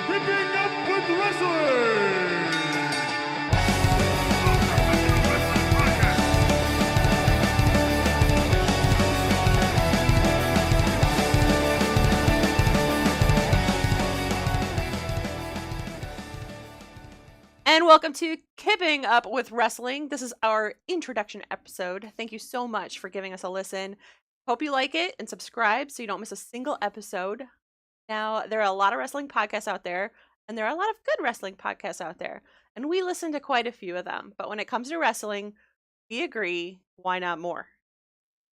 Kipping Up with Wrestling! And welcome to Kipping Up with Wrestling. This is our introduction episode. Thank you so much for giving us a listen. Hope you like it and subscribe so you don't miss a single episode. Now, there are a lot of wrestling podcasts out there, and there are a lot of good wrestling podcasts out there. And we listen to quite a few of them. But when it comes to wrestling, we agree, why not more?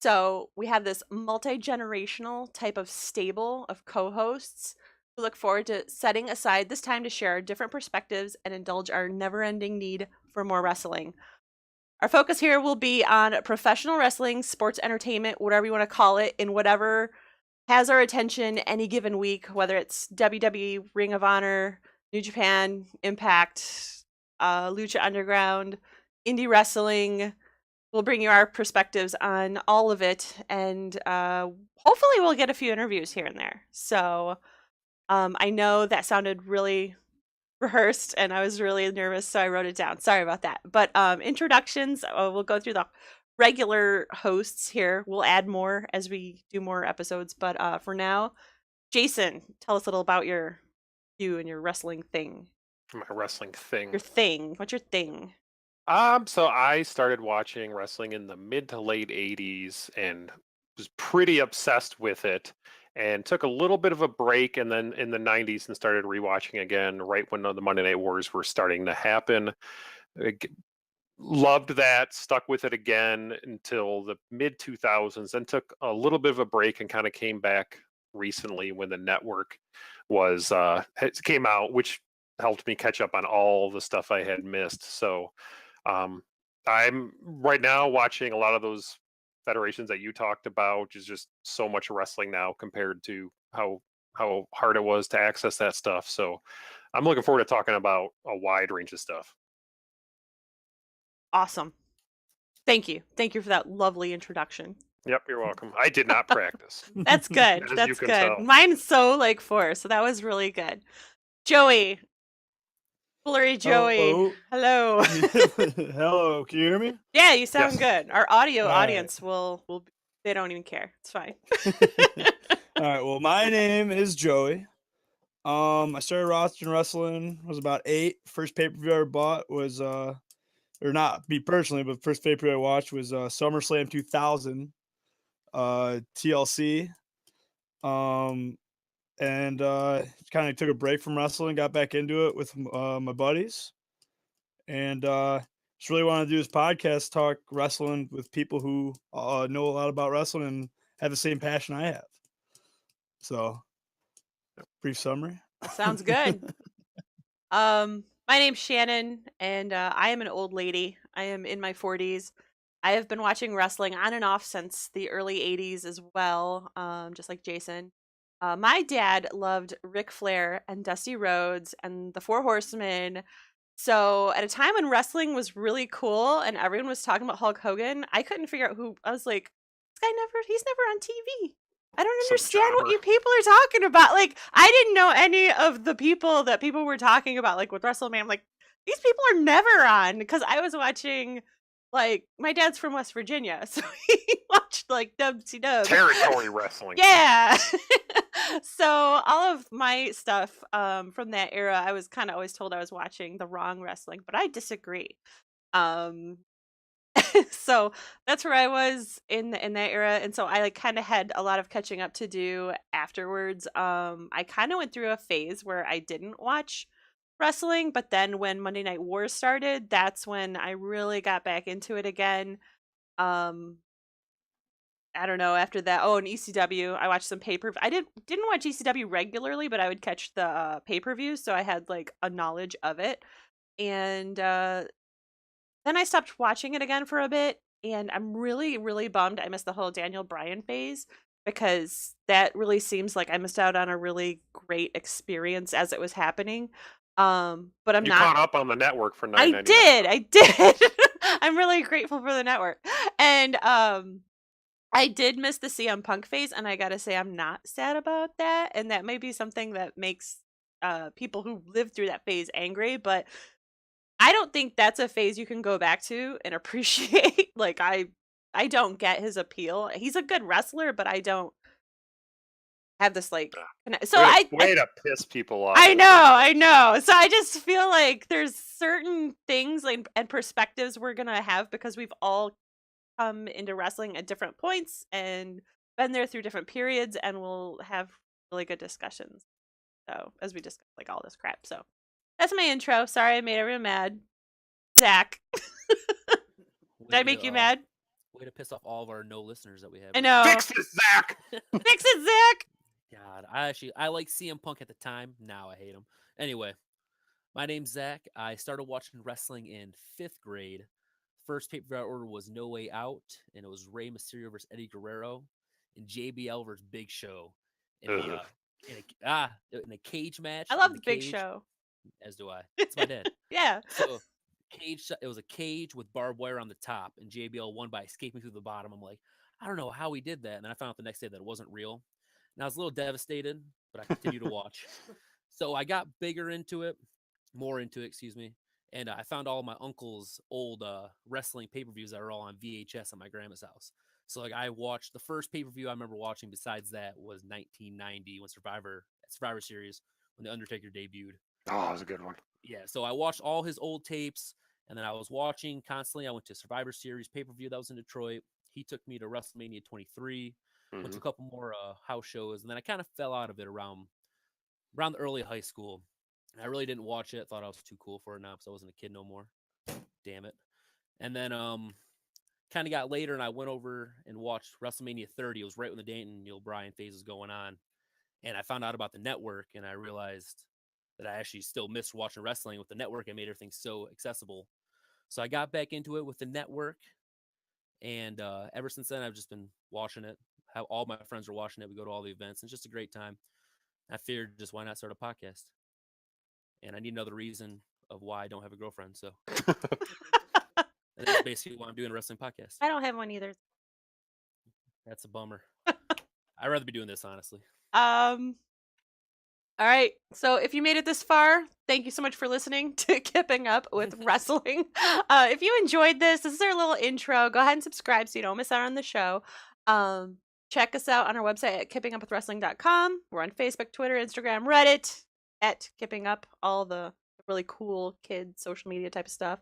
So we have this multi-generational type of stable of co-hosts. We look forward to setting aside this time to share different perspectives and indulge our never-ending need for more wrestling. Our focus here will be on professional wrestling, sports entertainment, whatever you want to call it, in whatever has our attention any given week, whether it's WWE, Ring of Honor, New Japan, Impact, Lucha Underground, indie wrestling. We'll bring you our perspectives on all of it, and hopefully we'll get a few interviews here and there. So I know that sounded really rehearsed, and I was really nervous, so I wrote it down. Sorry about that. But introductions, we'll go through the regular hosts here. We'll add more as we do more episodes. But for now, Jason, tell us a little about you and your wrestling thing. My wrestling thing. Your thing. What's your thing? So I started watching wrestling in the mid to late 80s and was pretty obsessed with it, and took a little bit of a break, and then in the 90s and started rewatching again right when the Monday Night Wars were starting to happen. Loved that, stuck with it again until the mid 2000s, and took a little bit of a break and kind of came back recently when the network was came out, which helped me catch up on all the stuff I had missed. So I'm right now watching a lot of those federations that you talked about, which is just so much wrestling now compared to how hard it was to access that stuff. So I'm looking forward to talking about a wide range of stuff. Awesome. Thank you. Thank you for that lovely introduction. Yep, you're welcome. I did not practice. That's good. As you That's can good. tell. Mine's so forced, so that was really good. Joey. Flurry Joey. Hello. Hello, can you hear me? Yeah, you sound Yes. good. Our audio All right. audience will they don't even care. It's fine. All right, well, my name is Joey. I started watching wrestling, was about 8. First pay-per-view I ever bought was, or not me personally, but first pay-per-view I watched was SummerSlam 2000, TLC. And kind of took a break from wrestling, got back into it with my buddies, and just really want to do this podcast, talk wrestling with people who know a lot about wrestling and have the same passion I have. So, brief summary. Sounds good. My name's Shannon, and I am an old lady. I am in my 40s. I have been watching wrestling on and off since the early 80s as well, just like Jason. My dad loved Ric Flair and Dusty Rhodes and the Four Horsemen. So at a time when wrestling was really cool and everyone was talking about Hulk Hogan, I couldn't figure out who. I was like, he's never on TV. I don't Some understand what jobber. you people are talking about. Like, I didn't know any of the people that people were talking about, like with WrestleMania. I'm like, these people are never on, because I was watching, like, my dad's from West Virginia, so he watched like WCW. Territory wrestling. Yeah. So all of my stuff from that era, I was kind of always told I was watching the wrong wrestling, but I disagree. So that's where I was in that era, and so I kind of had a lot of catching up to do afterwards. I kind of went through a phase where I didn't watch wrestling, but then when Monday Night Wars started, that's when I really got back into it again. I don't know, after that. Oh, and ECW, I watched some pay-per-view. I didn't watch ECW regularly, but I would catch the pay-per-view, so I had like a knowledge of it. And then I stopped watching it again for a bit, and I'm really, really bummed I missed the whole Daniel Bryan phase, because that really seems like I missed out on a really great experience as it was happening. But I'm You not. caught up on the network for $9.99. I did. I'm really grateful for the network. And I did miss the CM Punk phase, and I gotta say I'm not sad about that, and that may be something that makes people who lived through that phase angry, but I don't think that's a phase you can go back to and appreciate. Like I don't get his appeal. He's a good wrestler, but I don't have this like so way to piss people off. I know. So I just feel like there's certain things like and perspectives we're gonna have because we've all come into wrestling at different points and been there through different periods, and we'll have really good discussions. So as we discuss like all this crap. So that's my intro. Sorry I made everyone mad. Zack. Did I make you mad? Way to piss off all of our no listeners that we have. I know. Fix it, Zack! Fix it, Zack! God, I like CM Punk at the time. Now I hate him. Anyway, my name's Zack. I started watching wrestling in 5th grade. First pay-per-view I ordered was No Way Out, and it was Rey Mysterio versus Eddie Guerrero, and JBL versus Big Show in a cage match. I love the Big Show. As do I. It's my dad. Yeah. So it was a cage with barbed wire on the top, and JBL won by escaping through the bottom. I'm like, I don't know how he did that. And then I found out the next day that it wasn't real. And I was a little devastated, but I continued to watch. So I got more into it, excuse me. And I found all of my uncle's old wrestling pay-per-views that are all on VHS at my grandma's house. So like I watched the first pay-per-view I remember watching besides that was 1990 when Survivor Series when The Undertaker debuted. Oh, that was a good one. Yeah, so I watched all his old tapes, and then I was watching constantly. I went to Survivor Series pay-per-view that was in Detroit. He took me to WrestleMania 23. Went to a couple more house shows, and then I kind of fell out of it around the early high school. And I really didn't watch it. Thought I was too cool for it now because I wasn't a kid no more. Damn it. And then kind of got later, and I went over and watched WrestleMania 30. It was right when the Daniel Bryan phase was going on. And I found out about the network, and I realized that I actually still missed watching wrestling with the network. And made everything so accessible. So I got back into it with the network. And ever since then, I've just been watching it. How all my friends are watching it. We go to all the events. It's just a great time. I figured just why not start a podcast? And I need another reason of why I don't have a girlfriend. So and that's basically why I'm doing a wrestling podcast. I don't have one either. That's a bummer. I'd rather be doing this, honestly. All right. So if you made it this far, thank you so much for listening to Kipping Up with Wrestling. If you enjoyed this is our little intro. Go ahead and subscribe so you don't miss out on the show. Check us out on our website at kippingupwithwrestling.com. We're on Facebook, Twitter, Instagram, Reddit at Kipping Up, all the really cool kid social media type of stuff.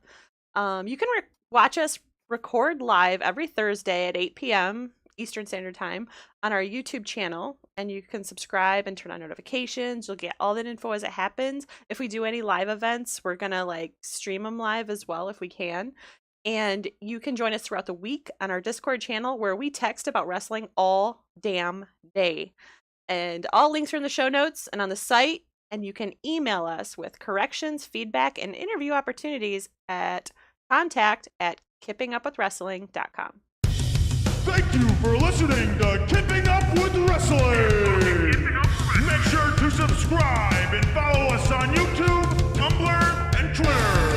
You can watch us record live every Thursday at 8 p.m. Eastern Standard Time on our YouTube channel, and you can subscribe and turn on notifications. You'll get all that info as it happens. If we do any live events, we're gonna like stream them live as well if we can. And you can join us throughout the week on our Discord channel where we text about wrestling all damn day. And all links are in the show notes and on the site. And you can email us with corrections, feedback, and interview opportunities at contact@kippingupwithwrestling.com. Thank you for listening to Kipping Up with Wrestling. Make sure to subscribe and follow us on YouTube, Tumblr, and Twitter.